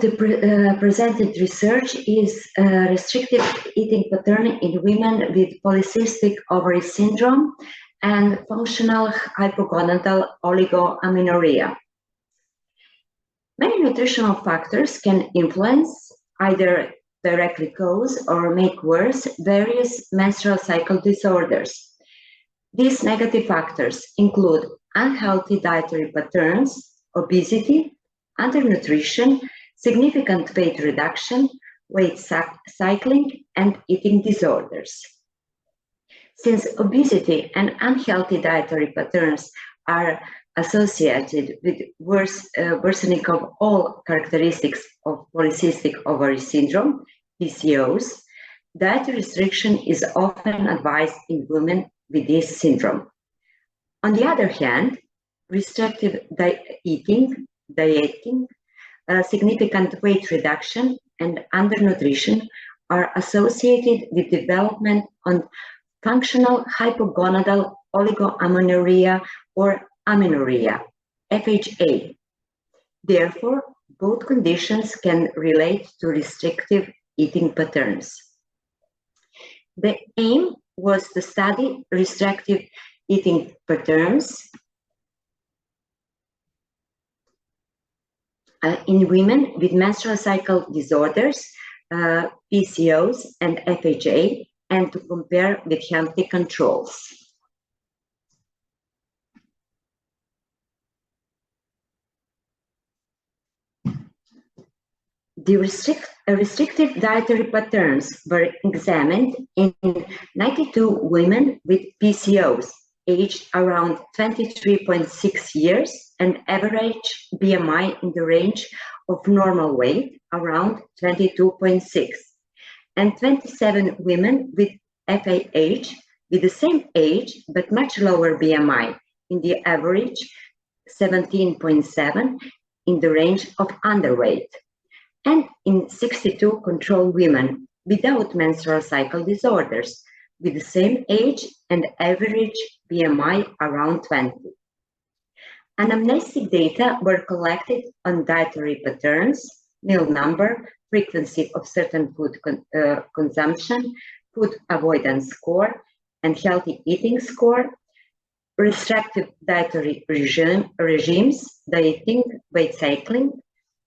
the presented research is restrictive eating pattern in women with Polycystic Ovary Syndrome and Functional Hypogonadal Oligo Amenorrhea. Many nutritional factors can influence, either directly cause or make worse, various menstrual cycle disorders. These negative factors include unhealthy dietary patterns, obesity, undernutrition, significant weight reduction, weight cycling, and eating disorders. Since obesity and unhealthy dietary patterns are associated with worsening of all characteristics of Polycystic Ovary Syndrome, PCOS, dietary restriction is often advised in women with this syndrome. On the other hand, restrictive dieting, significant weight reduction, and undernutrition are associated with development of functional hypogonadal oligoamenorrhea or amenorrhea, FHA. Therefore, both conditions can relate to restrictive eating patterns. The aim was to study restrictive eating patterns in women with menstrual cycle disorders, PCOS and FHA, and to compare with healthy controls. The restrictive dietary patterns were examined in 92 women with PCOS, aged around 23.6 years, and average BMI in the range of normal weight, around 22.6, and 27 women with FAH with the same age but much lower BMI, in the average 17.7, in the range of underweight, and in 62 control women without menstrual cycle disorders with the same age and average BMI around 20. Anamnestic data were collected on dietary patterns, meal number, frequency of certain food consumption, food avoidance score, and healthy eating score, restrictive dietary regimes, dieting, weight cycling,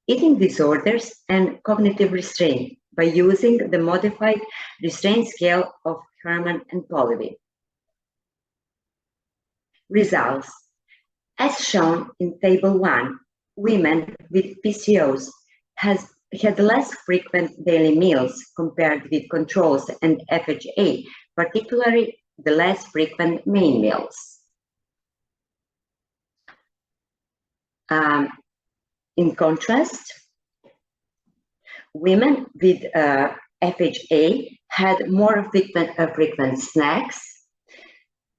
eating disorders, and cognitive restraint by using the modified restraint scale of Herman and Polivy. Results. As shown in Table 1, women with PCOS had less frequent daily meals compared with controls and FHA, particularly the less frequent main meals. In contrast, women with FHA had more frequent snacks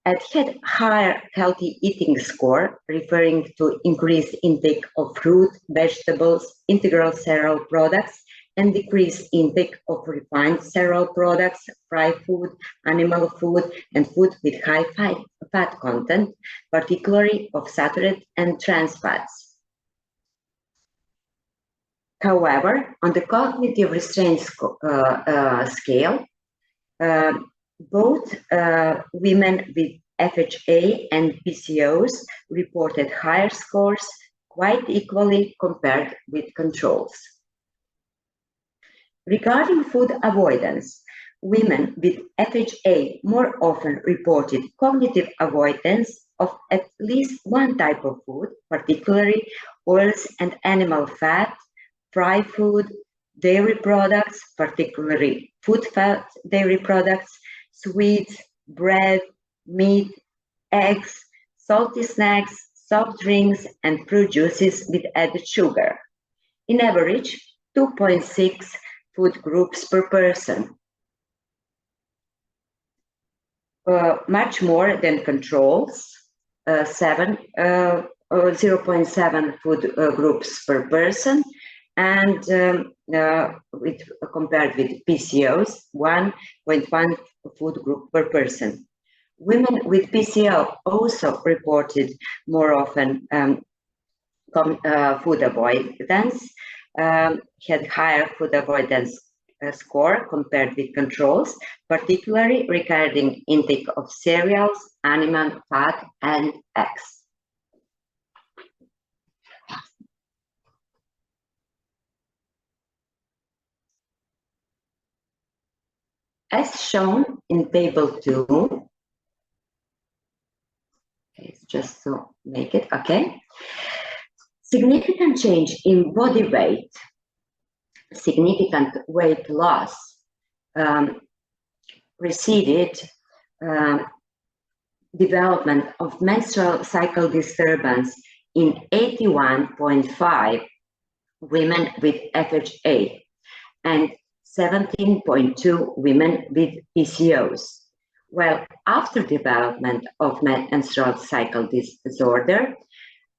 and had higher healthy eating score, referring to increased intake of fruit, vegetables, integral cereal products, and decreased intake of refined cereal products, fried food, animal food, and food with high fat content, particularly of saturated and trans fats. However, on the cognitive restraint scale, both women with FHA and PCOS reported higher scores quite equally compared with controls. Regarding food avoidance, women with FHA more often reported cognitive avoidance of at least one type of food, particularly oils and animal fat, fried food, dairy products, particularly food fat dairy products, sweets, bread, meat, eggs, salty snacks, soft drinks, and fruit juices with added sugar. In average, 2.6 food groups per person. Much more than controls, 0.7 food groups per person, and compared with PCOS, 1.1 food group per person. Women with PCO also reported more often food avoidance, had higher food avoidance score compared with controls, particularly regarding intake of cereals, animal fat, and eggs. As shown in table 2, just to make it, okay. Significant change in body weight, significant weight loss preceded development of menstrual cycle disturbance in 81.5 women with FHA and 17.2 women with PCOS. Well, after development of menstrual cycle disorder,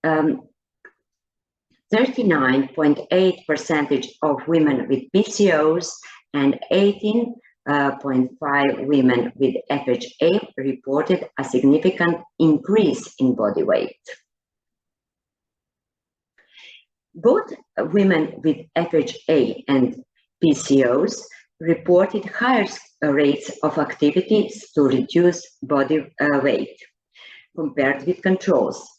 39.8% of women with PCOS and 18.5 women with FHA reported a significant increase in body weight. Both women with FHA and PCOS reported higher rates of activities to reduce body weight compared with controls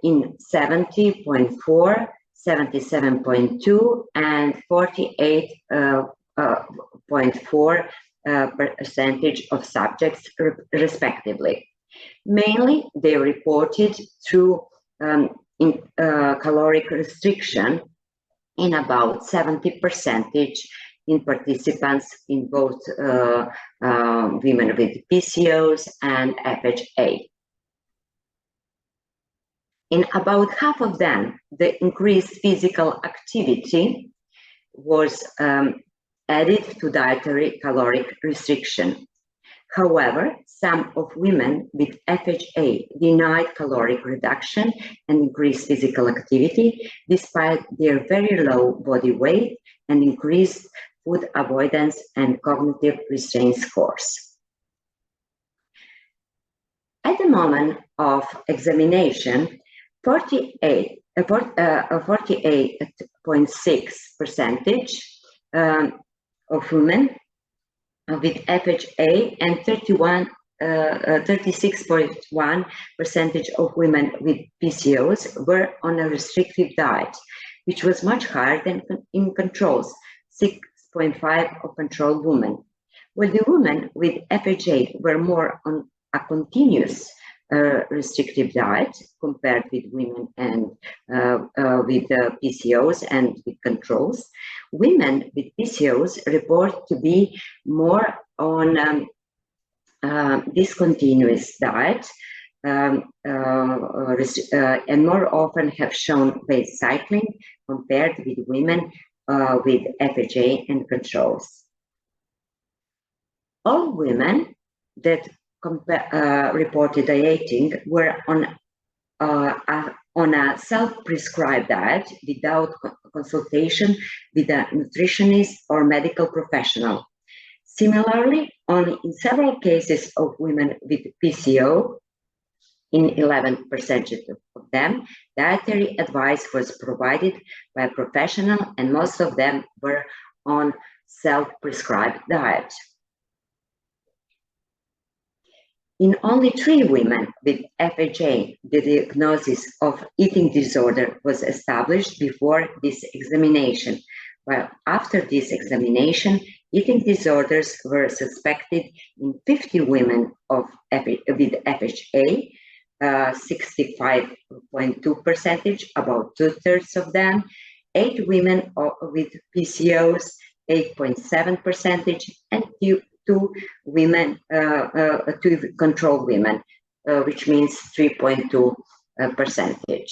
in 70.4, 77.2, and 48.4% of subjects respectively. Mainly, they reported through caloric restriction in about 70% in participants in both women with PCOS and FHA. In about half of them, the increased physical activity was added to dietary caloric restriction. However, some of women with FHA denied caloric reduction and increased physical activity despite their very low body weight and increased food avoidance and cognitive restraint scores. At the moment of examination, 48.6% of women with FHA and 36.1% of women with PCOS were on a restrictive diet, which was much higher than in controls, 6.5% of control women. While the women with FHA were more on a continuous restrictive diet compared with women and with PCOS and with controls. Women with PCOS report to be more on discontinuous diet and more often have shown weight cycling compared with women with FHA and controls. All women that reported dieting were on a self-prescribed diet without consultation with a nutritionist or medical professional. Similarly, only in several cases of women with PCO, in 11% of them, dietary advice was provided by a professional, and most of them were on self-prescribed diet. In only 3 women with FHA, the diagnosis of eating disorder was established before this examination, while after this examination, eating disorders were suspected in 50 women with FHA, 65.2%, about 2/3 of them, 8 women with PCOS, 8.7%, and 2 women, 2 control women, which means 3.2%.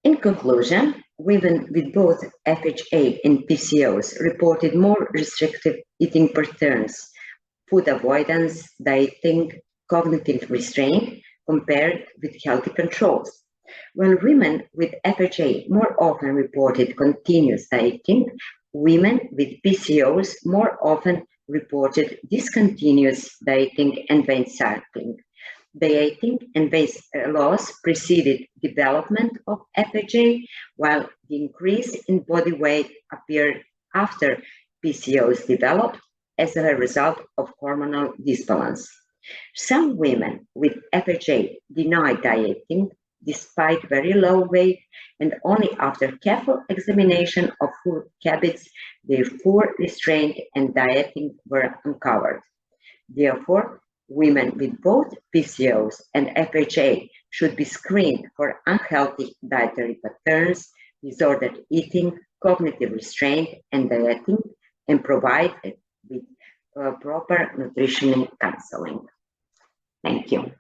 In conclusion, women with both FHA and PCOS reported more restrictive eating patterns, food avoidance, dieting, cognitive restraint compared with healthy controls. While women with FHA more often reported continuous dieting, women with PCOS more often reported discontinuous dieting and weight cycling. dieting and weight loss preceded development of FHA, while the increase in body weight appeared after PCOS developed as a result of hormonal disbalance. Some women with FHA deny dieting despite very low weight, and only after careful examination of food habits, their poor restraint and dieting were uncovered. Therefore, women with both PCOS and FHA should be screened for unhealthy dietary patterns, disordered eating, cognitive restraint, and dieting, and provided with proper nutritional counseling. Thank you.